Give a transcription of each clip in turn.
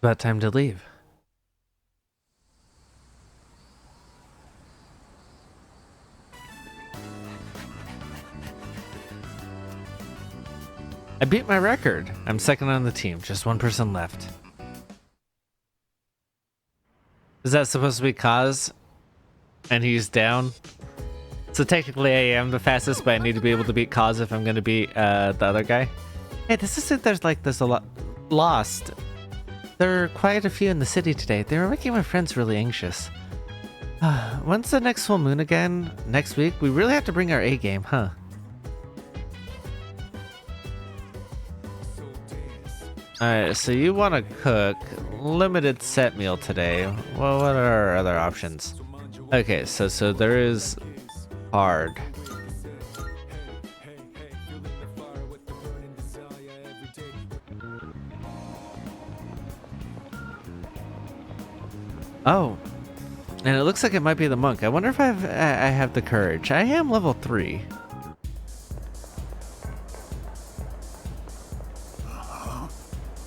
About time to leave. I beat my record. I'm second on the team. Just one person left. Is that supposed to be Kaz? And he's down? So technically I am the fastest, but I need to be able to beat Kaz if I'm going to beat the other guy. Hey, this isn't there's a lot lost. There are quite a few in the city today. They were making my friends really anxious. When's the next full moon again? Next week? We really have to bring our A game, huh? Alright, so you want to cook limited set meal today. Well, what are our other options? Okay, so there is hard. Oh, and it looks like it might be the monk. I wonder if I have the courage. I am level 3.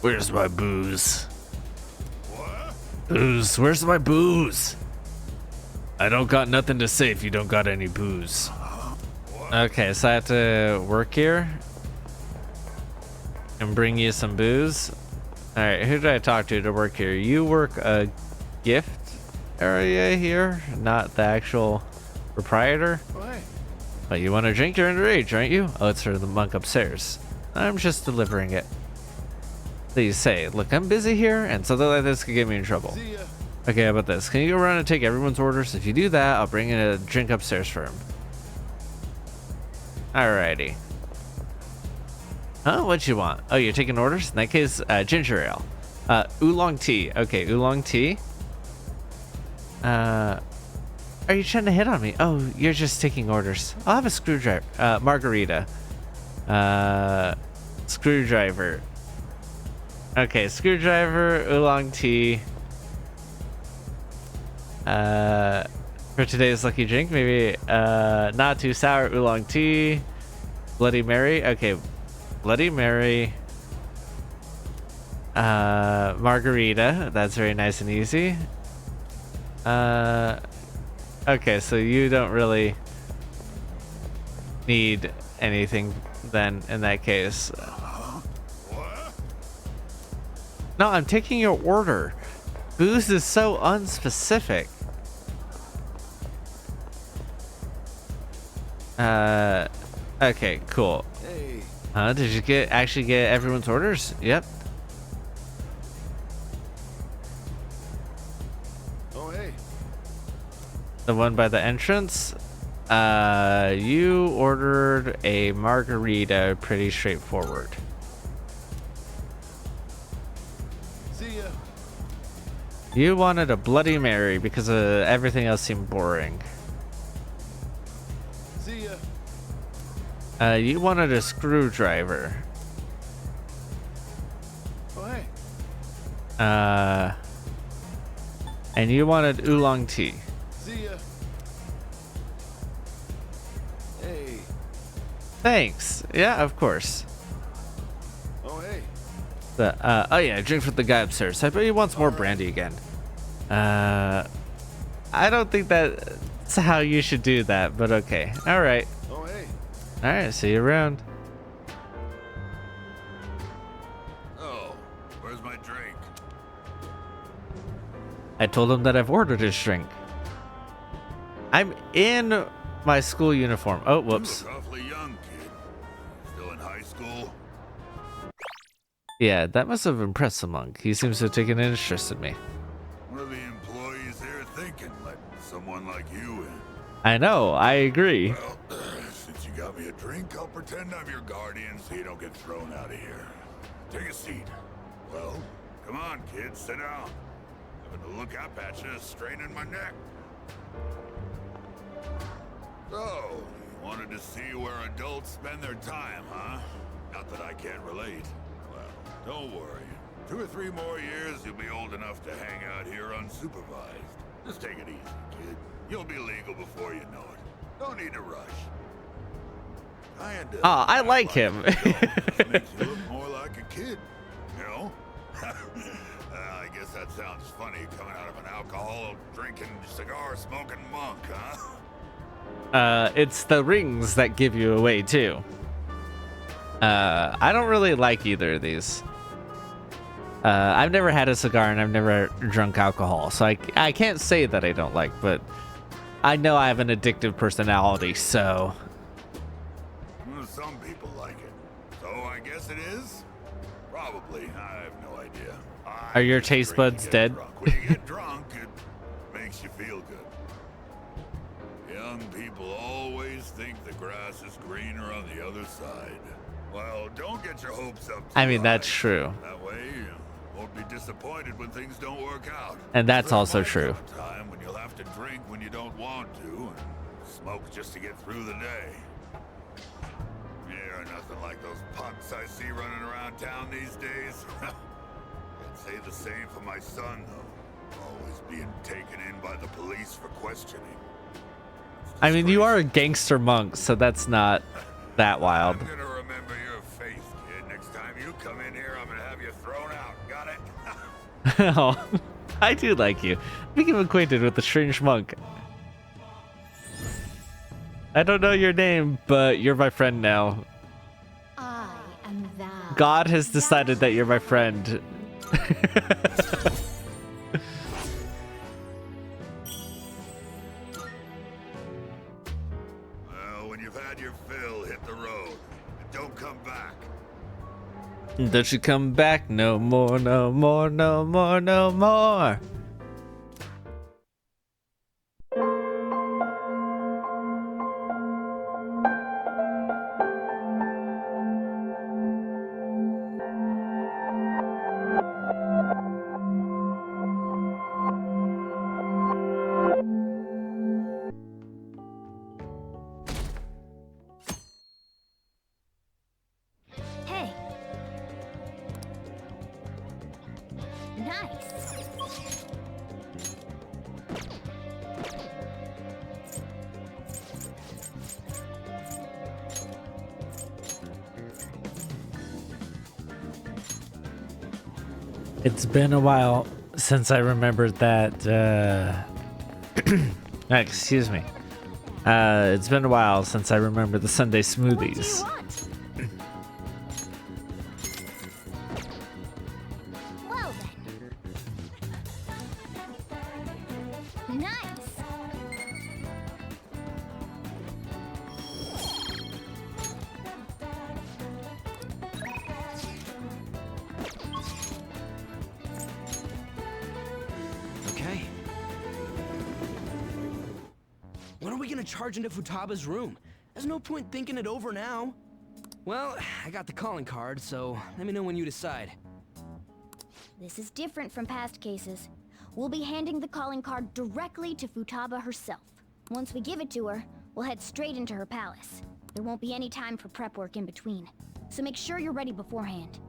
Where's my booze? Booze, where's my booze? I don't got nothing to say if you don't got any booze. Okay, so I have to work here and bring you some booze. Alright, who did I talk to work here? You work a gift area here, not the actual proprietor. But you want to drink? You're underage, aren't you? Oh, it's for the monk upstairs. I'm just delivering it. Please say, look, I'm busy here, and something like this could get me in trouble. Okay, how about this? Can you go around and take everyone's orders? If you do that, I'll bring in a drink upstairs for him. Alrighty. Huh? What you want? Oh, you're taking orders? In that case, ginger ale. Oolong tea. Okay, oolong tea. Are you trying to hit on me? Oh, you're just taking orders. I'll have a screwdriver. Margarita. Screwdriver. Okay, screwdriver, oolong tea. For today's lucky drink, maybe not too sour oolong tea. Bloody Mary. Okay, Bloody Mary. Margarita. That's very nice and easy. Okay, so you don't really need anything then in that case. No, I'm taking your order. Booze is so unspecific. Okay, cool. Did you actually get everyone's orders? Yep. Oh, hey. The one by the entrance? You ordered a margarita, pretty straightforward. See ya. You wanted a Bloody Mary because everything else seemed boring. See ya. You wanted a screwdriver. Oh, hey. And you wanted oolong tea. See ya. Hey. Thanks. Yeah, of course. Oh, hey. Oh yeah, drink from the guy upstairs. I bet he wants more brandy again. I don't think that's how you should do that, but okay. All right. Oh, hey. All right. See you around. Oh, where's my drink? I told him that I've ordered his drink. I'm in my school uniform. Oh, whoops. You look awfully young, kid. Still in high school? Yeah, that must have impressed the monk. He seems to have taken an interest in me. What are the employees here thinking, letting someone like you in? I know. I agree. Well, since you got me a drink, I'll pretend I'm your guardian so you don't get thrown out of here. Take a seat. Well, come on, kid, sit down. Having to look up at you is straining my neck. So, you wanted to see where adults spend their time, huh? Not that I can't relate. Well, don't worry. 2 or 3 more years, you'll be old enough to hang out here unsupervised. Just take it easy, kid. You'll be legal before you know it. Don't need to rush. I like him. Makes you look more like a kid, you know? I guess that sounds funny coming out of an alcohol-drinking, cigar-smoking monk, huh? It's the rings that give you away too. I don't really like either of these. I've never had a cigar and I've never drunk alcohol, so I can't say that I don't like, but I know I have an addictive personality, so... Some people like it. So I guess it is? Probably. I have no idea. Are your taste buds dead? When you get drunk, it makes you feel good. Young people always think the grass is greener on the other side. Well, don't get your hopes up. I mean, that's true. That way you won't be disappointed when things don't work out. And that's also true. Time when you'll have to drink when you don't want to and smoke just to get through the day. Yeah, nothing like those punks I see running around town these days. I'd say the same for my son, though. Always being taken in by the police for questioning. I mean, you are a gangster monk, so that's not that wild. I'm gonna remember your face, kid. Next time you come in here, I'm gonna have you thrown out. Got it? Oh, I do like you. Became acquainted with the strange monk. I don't know your name, but you're my friend now. I am thou. God has decided that you're my friend. Well, when you've had your fill, hit the road. And don't come back. Don't you come back no more, no more, no more, no more. Hey. Nice. It's been a while since I remembered that, excuse me. It's been a while since I remember the Sunday What do you smoothies. want? Well then. Nice. Okay. When are we gonna charge into Futaba's room? There's no point thinking it over now. Well, I got the calling card, so let me know when you decide. This is different from past cases. We'll be handing the calling card directly to Futaba herself. Once we give it to her, we'll head straight into her palace. There won't be any time for prep work in between, so make sure you're ready beforehand.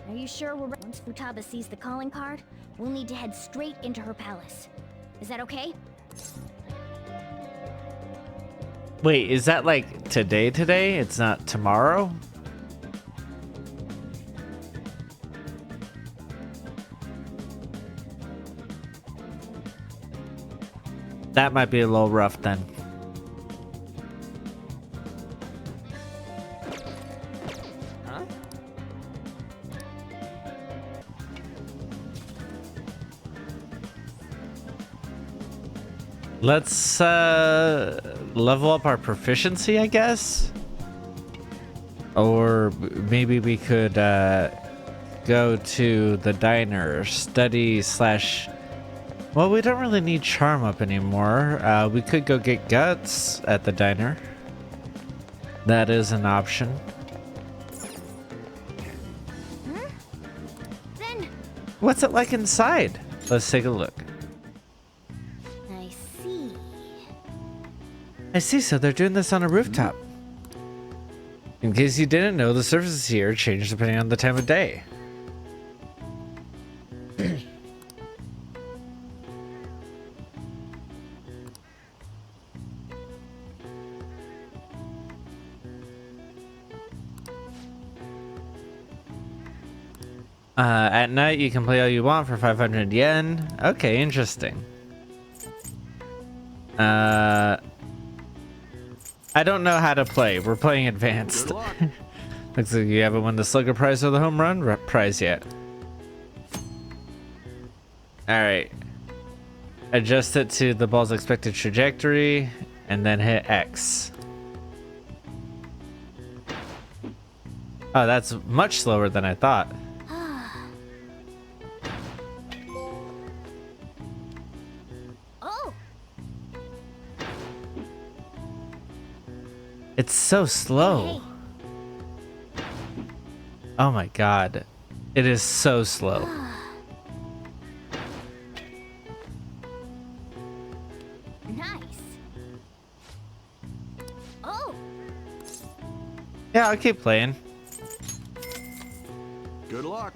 Are you sure we're ready? Once Futaba sees the calling card, we'll need to head straight into her palace. Is that okay? Wait, is that like today? It's not tomorrow? That might be a little rough then. Huh? Let's level up our proficiency, I guess. Or maybe we could go to the diner, study slash. Well, we don't really need charm up anymore. We could go get guts at the diner. That is an option. Then, What's it like inside? Let's take a look. I see. I see, so they're doing this on a rooftop. In case you didn't know, the surfaces here change depending on the time of day. At night, you can play all you want for 500 yen. Okay, interesting. I don't know how to play. We're playing advanced. Good luck. Looks like you haven't won the Slugger Prize or the Home Run Prize yet. Alright. Adjust it to the ball's expected trajectory, and then hit X. Oh, that's much slower than I thought. Oh, It's so slow. hey. Oh my god. It is so slow. Nice. Oh, Yeah, I'll keep playing. Good luck.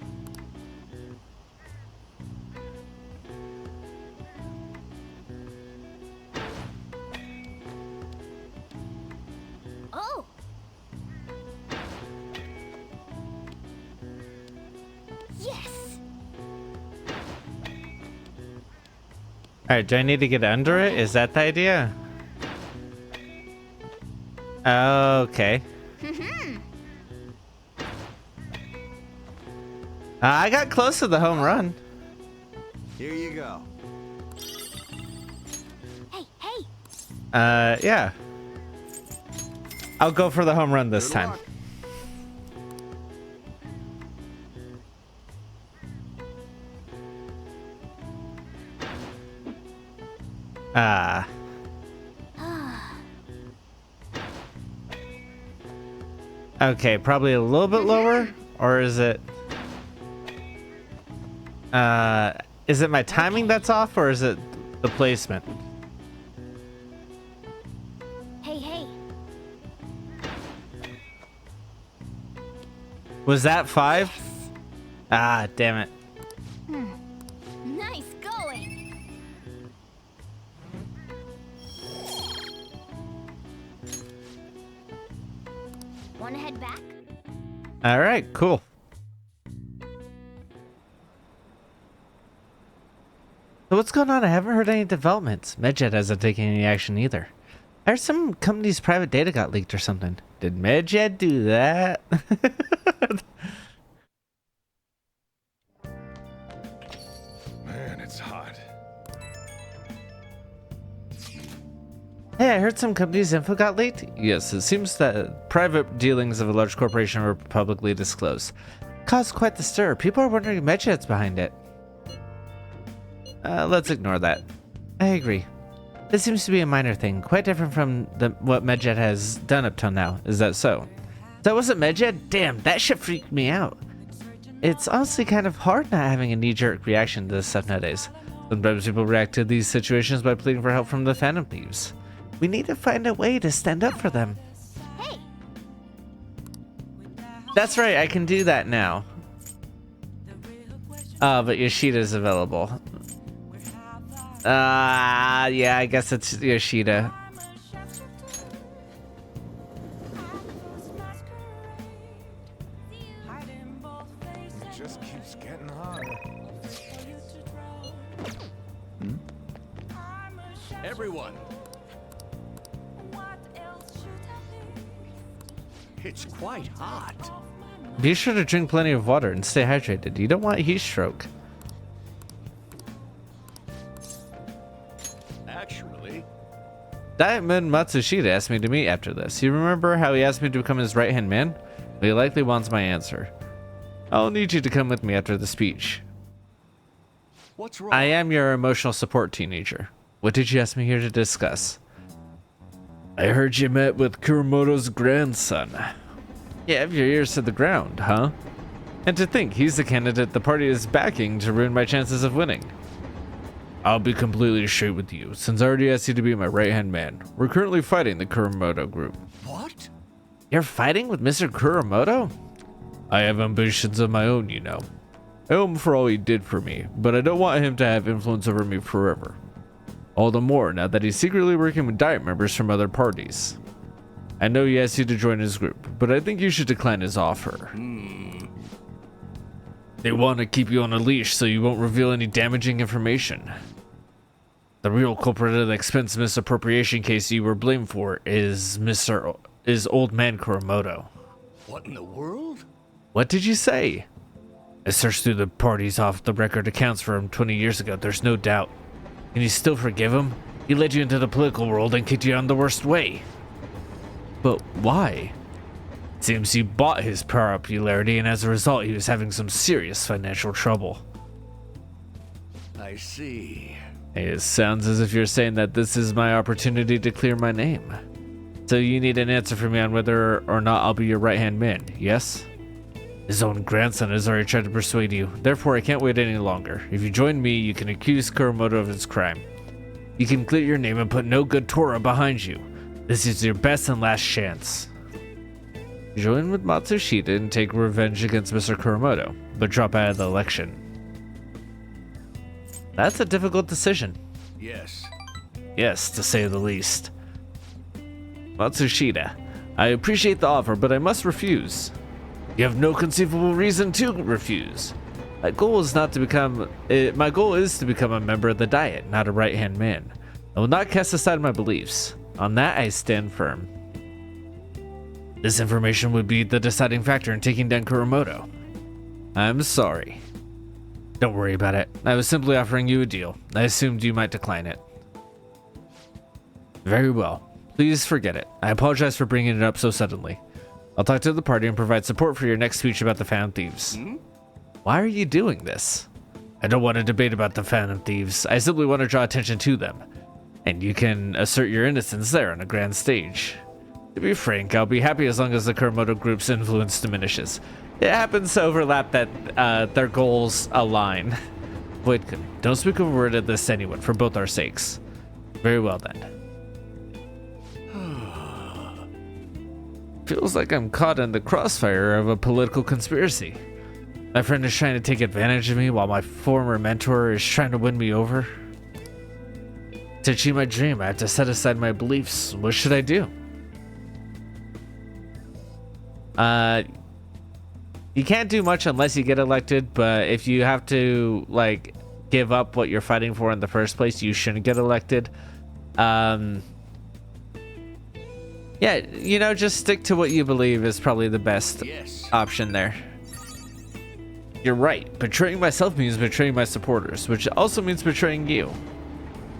oh. Yes. Alright, do I need to get under it? Is that the idea? Okay. I got close to the home run. Here you go. Hey, hey. Yeah. I'll go for the home run this Good time. luck. Ah. Okay, probably a little bit lower, or is it my timing that's off, or is it the placement? Hey, hey. Was that 5? Ah, damn it. Nice going. Want to head back? All right, cool. So what's going on? I haven't heard any developments. Medjet hasn't taken any action either. I heard some company's private data got leaked or something. Did Medjet do that? Man, it's hot. Hey, I heard some company's info got leaked. Yes, it seems that private dealings of a large corporation were publicly disclosed. Caused quite the stir. People are wondering if Medjet's behind it. Let's ignore that. I agree. This seems to be a minor thing, quite different from what Medjet has done up till now. Is that so? That wasn't Medjet? Damn, that shit freaked me out. It's honestly kind of hard not having a knee-jerk reaction to this stuff nowadays. Sometimes people react to these situations by pleading for help from the Phantom Thieves. We need to find a way to stand up for them. Hey. That's right, I can do that now. But Yoshida's available. Yeah, I guess it's Yoshida. It just keeps getting hotter. Everyone, it's quite hot. Be sure to drink plenty of water and stay hydrated. You don't want heat stroke. Actually, Diamond Matsushita asked me to meet after this. You remember how he asked me to become his right-hand man? Well, he likely wants my answer. I'll need you to come with me after the speech. what's wrong? I am your emotional support teenager. What did you ask me here to discuss? I heard you met with Kuramoto's grandson. You have your ears to the ground, huh? And to think he's the candidate the party is backing to ruin my chances of winning. I'll be completely straight with you, since I already asked you to be my right-hand man. We're currently fighting the Kuramoto group. What? You're fighting with Mr. Kuramoto? I have ambitions of my own, you know. I owe him for all he did for me, but I don't want him to have influence over me forever. All the more now that he's secretly working with Diet members from other parties. I know he asked you to join his group, but I think you should decline his offer. They want to keep you on a leash so you won't reveal any damaging information. The real culprit of the expense misappropriation case you were blamed for is Old Man Kuromoto. What in the world? What did you say? I searched through the parties off the record accounts for him 20 years ago, there's no doubt. Can you still forgive him? He led you into the political world and kicked you on the worst way. But why? It seems he bought his popularity, and as a result, he was having some serious financial trouble. I see. It sounds as if you're saying that this is my opportunity to clear my name. So you need an answer from me on whether or not I'll be your right-hand man, yes? His own grandson has already tried to persuade you, therefore I can't wait any longer. If you join me, you can accuse Kuromoto of his crime. You can clear your name and put no good Tora behind you. This is your best and last chance. Join with Matsushita and take revenge against Mr. Kuromoto, but drop out of the election. That's a difficult decision. Yes. Yes, to say the least. Matsushita, I appreciate the offer, but I must refuse. You have no conceivable reason to refuse. My goal is to become a member of the Diet, not a right-hand man. I will not cast aside my beliefs. On that, I stand firm. This information would be the deciding factor in taking down Kuromoto. I'm sorry. Don't worry about it. I was simply offering you a deal. I assumed you might decline it. Very well. Please forget it. I apologize for bringing it up so suddenly. I'll talk to the party and provide support for your next speech about the Phantom Thieves. Why are you doing this? I don't want to debate about the Phantom Thieves. I simply want to draw attention to them. And you can assert your innocence there on a grand stage. To be frank, I'll be happy as long as the Kuromoto group's influence diminishes. It happens to overlap that their goals align. Voidkin, don't speak a word of this to anyone, for both our sakes. Very well then. Feels like I'm caught in the crossfire of a political conspiracy. My friend is trying to take advantage of me while my former mentor is trying to win me over. To achieve my dream, I have to set aside my beliefs. What should I do? You can't do much unless you get elected, but if you have to, like, give up what you're fighting for in the first place, you shouldn't get elected. Yeah, you know, just stick to what you believe is probably the best option there. You're right. Betraying myself means betraying my supporters, which also means betraying you.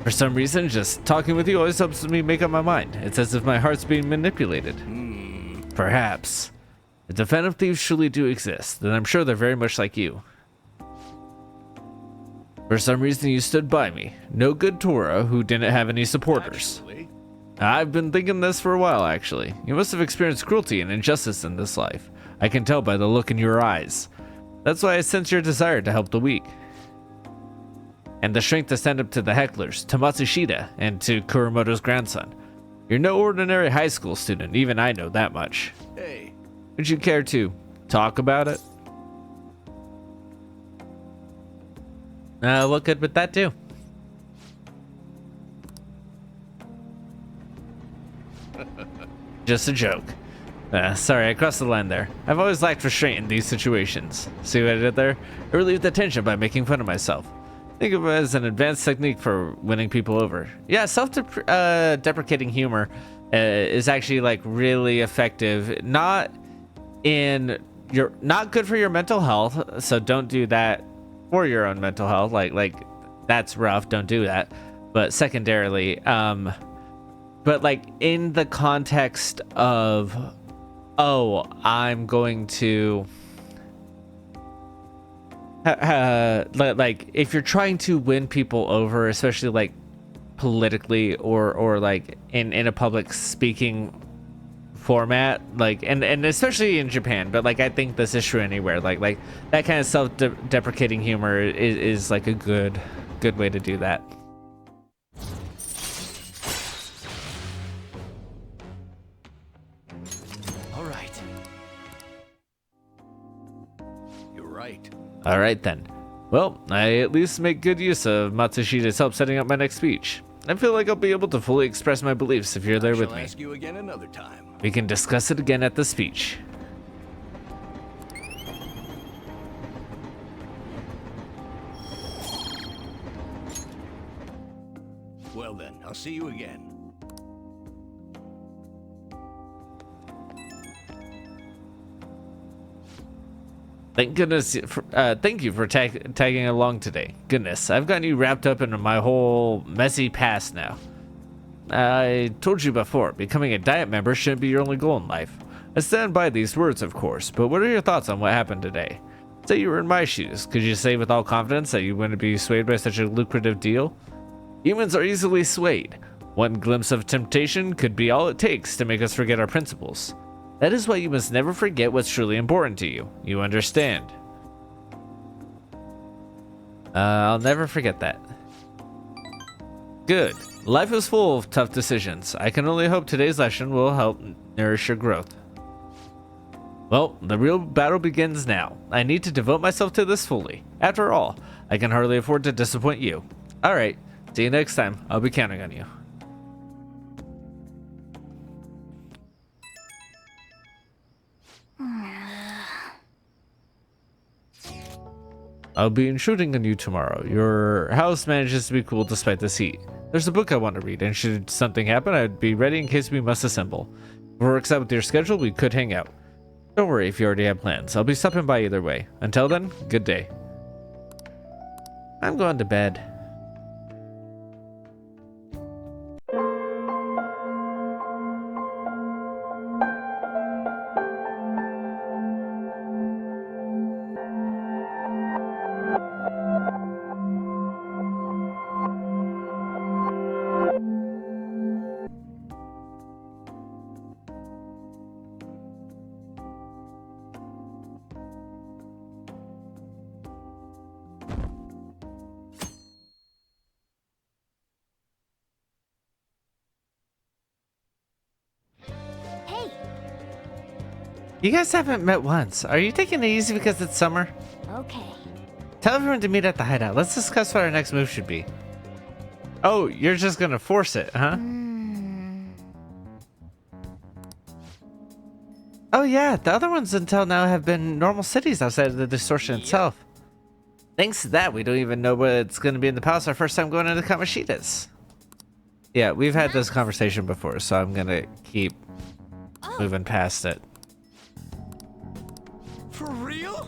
For some reason, just talking with you always helps me make up my mind. It's as if my heart's being manipulated. Perhaps. If the Phantom Thieves truly do exist, then I'm sure they're very much like you. For some reason, you stood by me. No good Tora, who didn't have any supporters. I've been thinking this for a while, actually. You must have experienced cruelty and injustice in this life. I can tell by the look in your eyes. That's why I sense your desire to help the weak. And the strength to stand up to the hecklers, to Matsushita, and to Kuromoto's grandson. You're no ordinary high school student, even I know that much. Hey. Would you care to talk about it? What good would that do? Just a joke. Sorry, I crossed the line there. I've always lacked restraint in these situations. See what I did there? I relieved the tension by making fun of myself. Think of it as an advanced technique for winning people over. Yeah, self-deprecating humor is actually like really effective. Not good for your mental health, so don't do that for your own mental health. Like that's rough. Don't do that. But secondarily, but like in the context of, oh, I'm going to like if you're trying to win people over, especially like politically or like in a public speaking format, like and especially in Japan, but like I think this is true anywhere, like that kind of self-deprecating humor is like a good way to do that. All right. You're right. All right then. Well, I at least make good use of Matsushita's help setting up my next speech. I feel like I'll be able to fully express my beliefs if you're there with me. I'll ask you again another time. We can discuss it again at the speech. Well then, I'll see you again. Thank goodness. Thank you for tagging along today. Goodness, I've gotten you wrapped up into my whole messy past now. I told you before, becoming a diet member shouldn't be your only goal in life. I stand by these words, of course, but what are your thoughts on what happened today? Say you were in my shoes. Could you say with all confidence that you wouldn't be swayed by such a lucrative deal? Humans are easily swayed. One glimpse of temptation could be all it takes to make us forget our principles. That is why you must never forget what's truly important to you. You understand? I'll never forget that. Good. Life is full of tough decisions. I can only hope today's lesson will help nourish your growth. Well, the real battle begins now. I need to devote myself to this fully. After all, I can hardly afford to disappoint you. Alright, see you next time. I'll be counting on you. I'll be intruding on you tomorrow. Your house manages to be cool despite this heat. There's a book I want to read, and should something happen, I'd be ready in case we must assemble. If it works out with your schedule, we could hang out. Don't worry if you already have plans. I'll be stopping by either way. Until then, good day. I'm going to bed. You guys haven't met once. Are you taking it easy because it's summer? Okay. Tell everyone to meet at the hideout. Let's discuss what our next move should be. Oh, you're just gonna force it, huh? Oh yeah, the other ones until now have been normal cities outside of the distortion itself. Thanks to that, we don't even know what's gonna be in the palace our first time going into Kamoshida's. Yeah, we've had this conversation before, so I'm gonna keep moving past it. For real?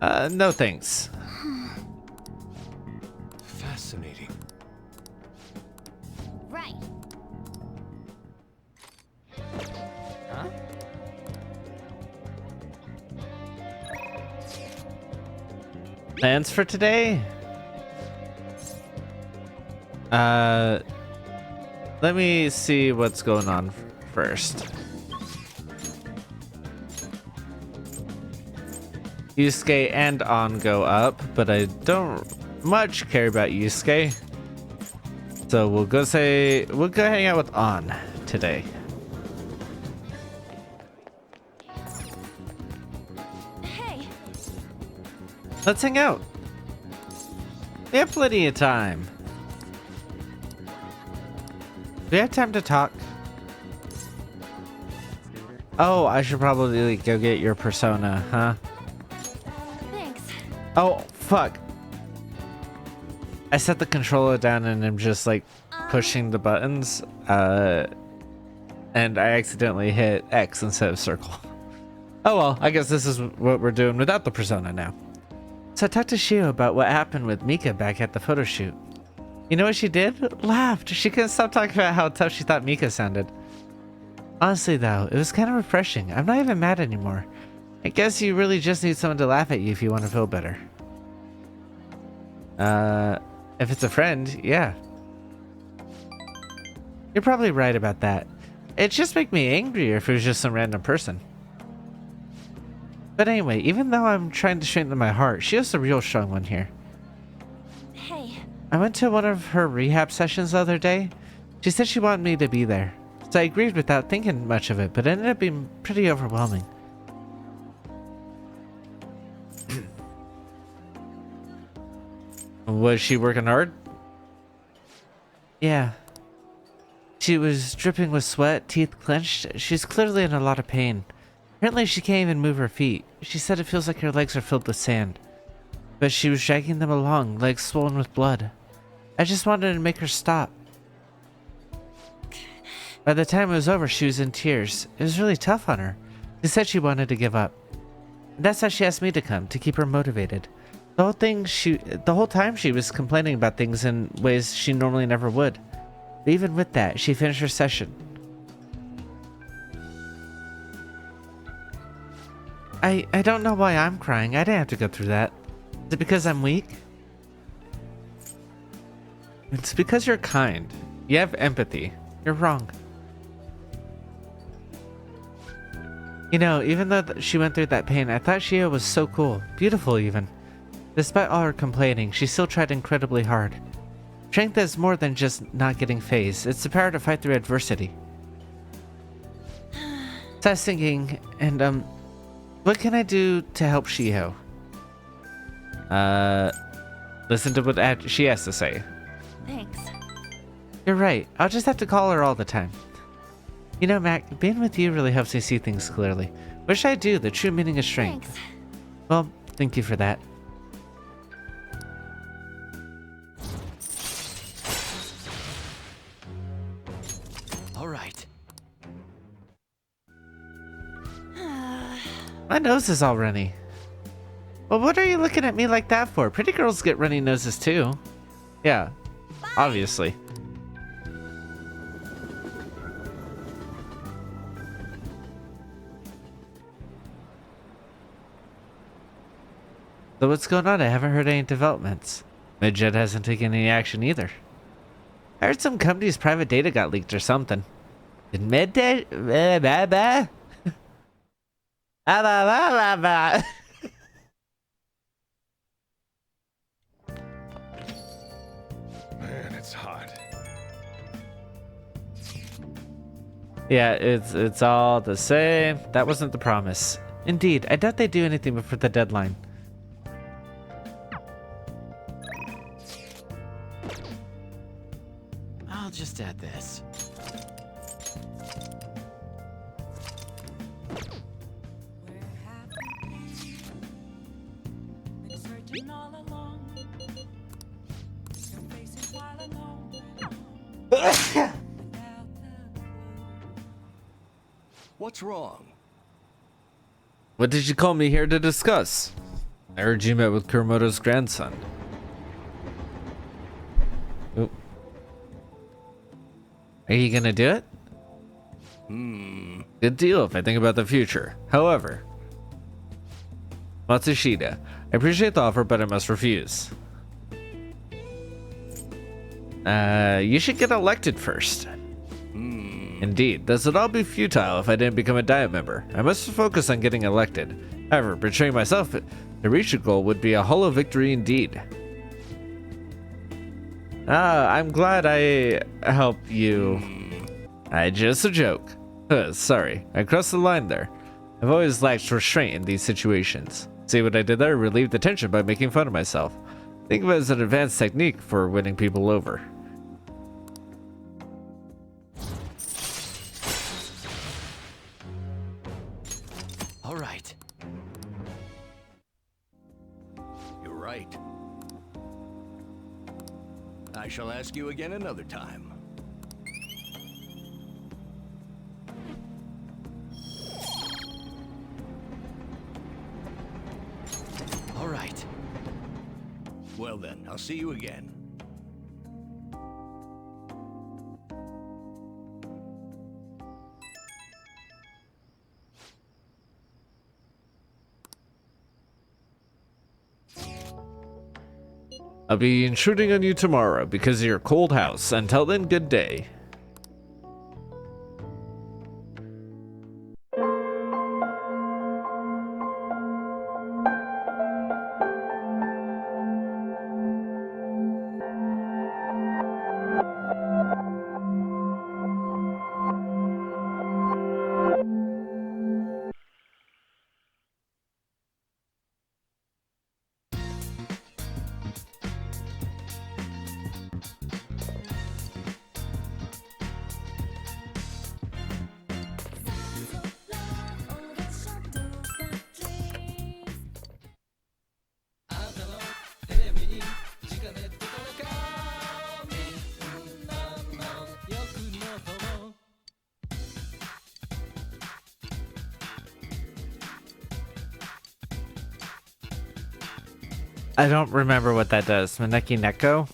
No thanks. Fascinating. Right. Huh? Plans for today? Let me see what's going on first. Yusuke and On go up, but I don't much care about Yusuke. So we'll go hang out with On today. Hey. Let's hang out. We have plenty of time. Do we have time to talk? Oh, I should probably go get your persona, huh? Thanks. Oh, fuck. I set the controller down and I'm just like pushing the buttons. And I accidentally hit X instead of circle. Oh well, I guess this is what we're doing without the persona now. So I talked to Shio about what happened with Mika back at the photo shoot. You know what she did? Laughed. She couldn't stop talking about how tough she thought Mika sounded. Honestly though, it was kind of refreshing. I'm not even mad anymore. I guess you really just need someone to laugh at you if you want to feel better. If it's a friend, yeah. You're probably right about that. It'd just make me angrier if it was just some random person. But anyway, even though I'm trying to strengthen my heart, she has the real strong one here. Hey. I went to one of her rehab sessions the other day. She said she wanted me to be there. So I agreed without thinking much of it, but it ended up being pretty overwhelming. Was she working hard? Yeah. She was dripping with sweat, teeth clenched. She's clearly in a lot of pain. Apparently she can't even move her feet. She said it feels like her legs are filled with sand. But she was dragging them along, legs swollen with blood. I just wanted to make her stop. By the time it was over, she was in tears. It was really tough on her. She said she wanted to give up. And that's how she asked me to come, to keep her motivated. The whole time she was complaining about things in ways she normally never would. But even with that, she finished her session. I don't know why I'm crying. I didn't have to go through that. Is it because I'm weak? It's because you're kind. You have empathy. You're wrong. You know, even though she went through that pain, I thought Shio was so cool. Beautiful, even. Despite all her complaining, she still tried incredibly hard. Strength is more than just not getting phased. It's the power to fight through adversity. So I was thinking, and, what can I do to help Shio? Listen to what she has to say. Thanks. You're right. I'll just have to call her all the time. You know, Mac, being with you really helps me see things clearly. What should I do? The true meaning of strength. Thanks. Well, thank you for that. All right. My nose is all runny. Well, what are you looking at me like that for? Pretty girls get runny noses too. Yeah, obviously. So what's going on? I haven't heard any developments. Midjet hasn't taken any action either. I heard some company's private data got leaked or something. Did Midjet? Man, it's hot. Yeah, it's all the same. That wasn't the promise. Indeed, I doubt they'd do anything before the deadline. I'll just add this. What's wrong? What did you call me here to discuss? I heard you met with Kuramoto's grandson. Oop. Are you gonna do it? Good deal if I think about the future. However, Matsushita, I appreciate the offer, but I must refuse. You should get elected first. Indeed, this would all be futile if I didn't become a Diet member. I must focus on getting elected. However, betraying myself to reach a goal would be a hollow victory indeed. I'm glad I helped you. Just a joke. Sorry, I crossed the line there. I've always lacked restraint in these situations. See what I did there? Relieved the tension by making fun of myself. Think of it as an advanced technique for winning people over. All right. You're right. I shall ask you again another time. All right. Well then, I'll see you again. I'll be intruding on you tomorrow because of your cold house. Until then, good day. I don't remember what that does. Maneki Neko?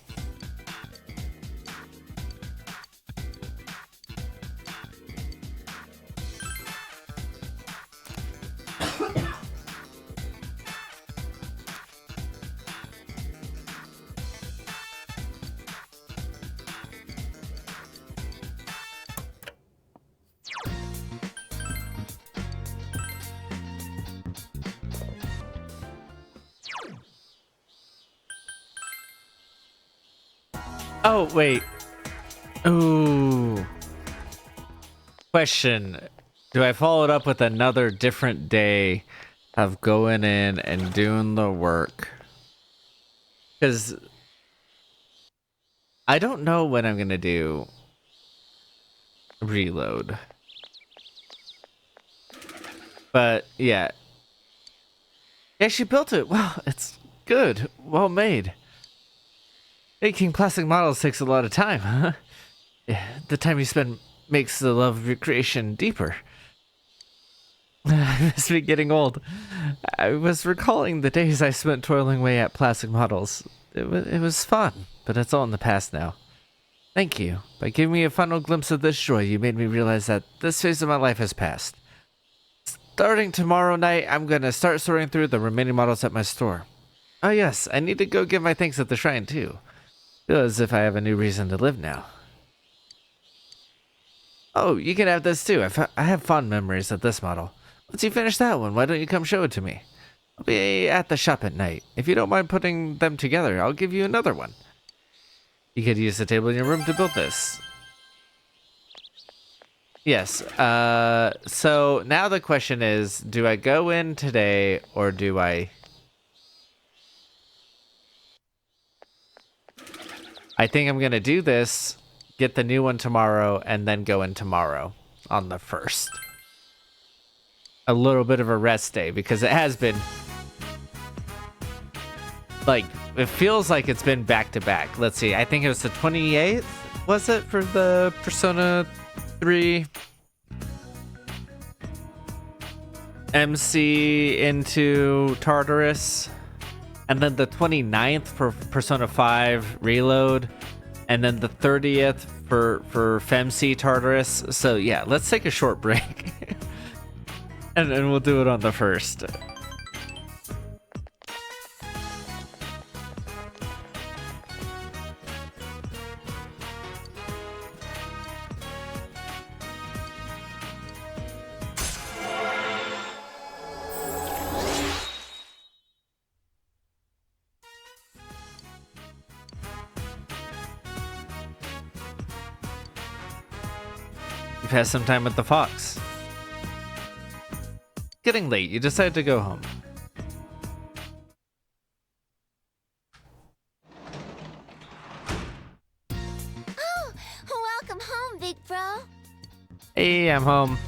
Oh, wait. Ooh. Question. Do I follow it up with another different day of going in and doing the work? Because I don't know when I'm going to do reload. But, yeah. Yeah, she built it. Wow, it's good. Well made. Making plastic models takes a lot of time, huh? Yeah, the time you spend makes the love of your creation deeper. I must be getting old. I was recalling the days I spent toiling away at plastic models. It was fun, but it's all in the past now. Thank you. By giving me a final glimpse of this joy, you made me realize that this phase of my life has passed. Starting tomorrow night, I'm gonna start sorting through the remaining models at my store. Oh yes, I need to go give my thanks at the shrine too. Feel as if I have a new reason to live now. Oh, you can have this too. I have fond memories of this model. Once you finish that one, why don't you come show it to me? I'll be at the shop at night. If you don't mind putting them together, I'll give you another one. You could use the table in your room to build this. Yes, so now the question is, do I go in today or do I... I think I'm gonna do this, get the new one tomorrow, and then go in tomorrow on the 1st. A little bit of a rest day because it has been like, it feels like it's been back to back. Let's see, I think it was the 28th, was it, for the Persona 3 MC into Tartarus? And then the 29th for Persona 5 Reload, and then the 30th for FemC Tartarus. So yeah, let's take a short break, and then we'll do it on the 1st. You've had some time with the fox. Getting late, you decided to go home. Oh, welcome home, big bro. Hey, I'm home.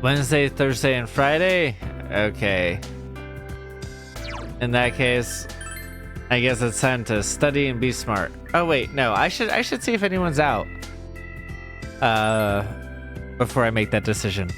Wednesday, Thursday, and Friday? Okay. In that case, I guess it's time to study and be smart. Oh wait, no, I should see if anyone's out. Before I make that decision.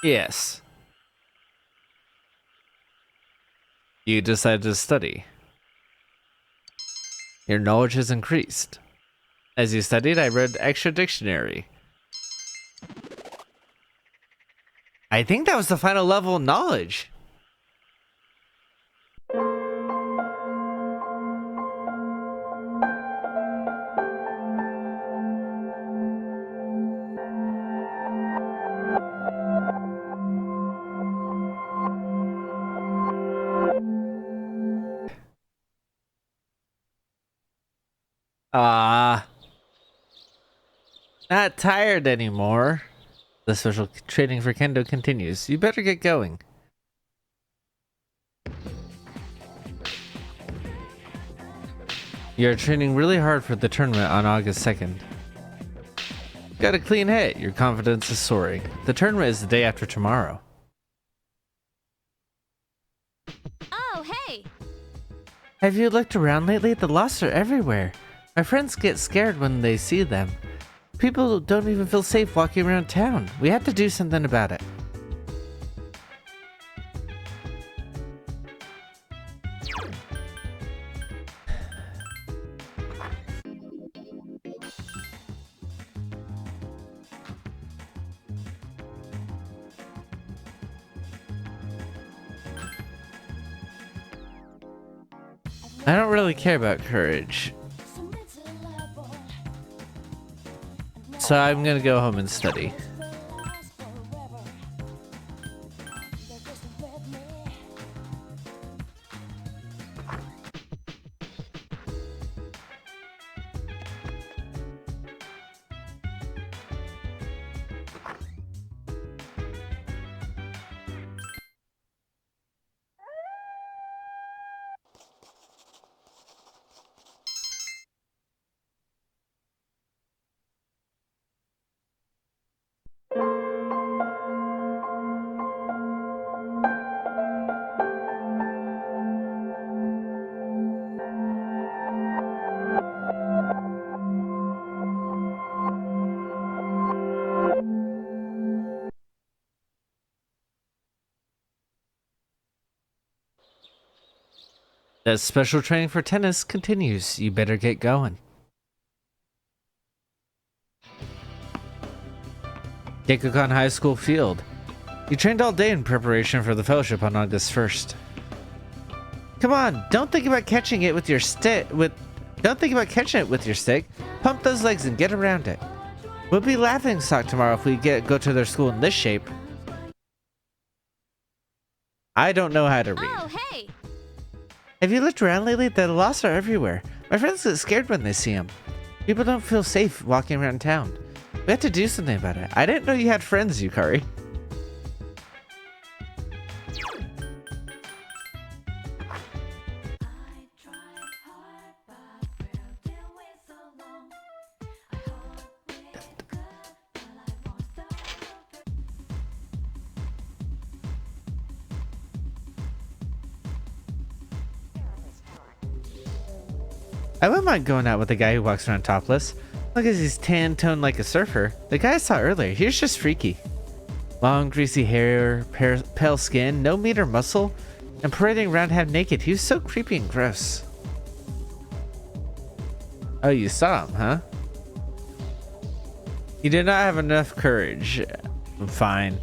Yes. You decided to study. Your knowledge has increased. As you studied, I read extra dictionary. I think that was the final level of knowledge. Ah. Not tired anymore. The social training for kendo continues. You better get going. You're training really hard for the tournament on August 2nd. Got a clean hit. Your confidence is soaring. The tournament is the day after tomorrow. Oh, hey! Have you looked around lately? The lost are everywhere. My friends get scared when they see them. People don't even feel safe walking around town. We have to do something about it. I don't really care about courage. So I'm gonna go home and study. That special training for tennis continues. You better get going. Gekkoukan High School field. You trained all day in preparation for the fellowship on August 1st. Come on, don't think about catching it with your stick. Don't think about catching it with your stick. Pump those legs and get around it. We'll be laughing stock tomorrow if we go to their school in this shape. I don't know how to read. Oh, hey! Have you looked around lately? The lost are everywhere. My friends get scared when they see them. People don't feel safe walking around town. We have to do something about it. I didn't know you had friends, Yukari. I wouldn't mind going out with a guy who walks around topless. Look at he's tan toned like a surfer. The guy I saw earlier, he was just freaky. Long, greasy hair, pale skin, no meat or muscle, and parading around half naked. He was so creepy and gross. Oh, you saw him, huh? You did not have enough courage. I'm fine.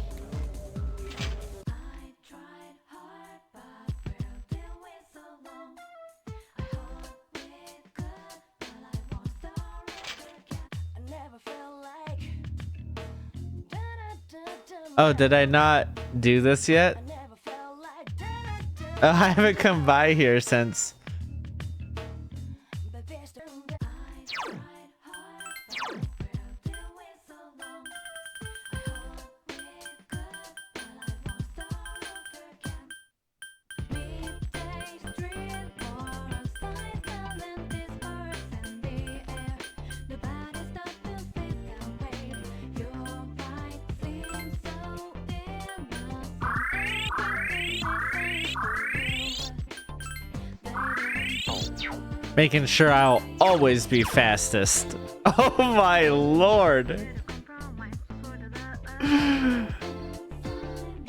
Oh, did I not do this yet? Oh, I haven't come by here since. Making sure I'll always be fastest. Oh my lord.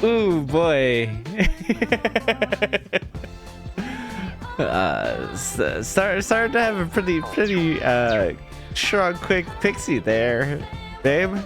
Ooh boy. Started to have a pretty strong quick pixie there, babe.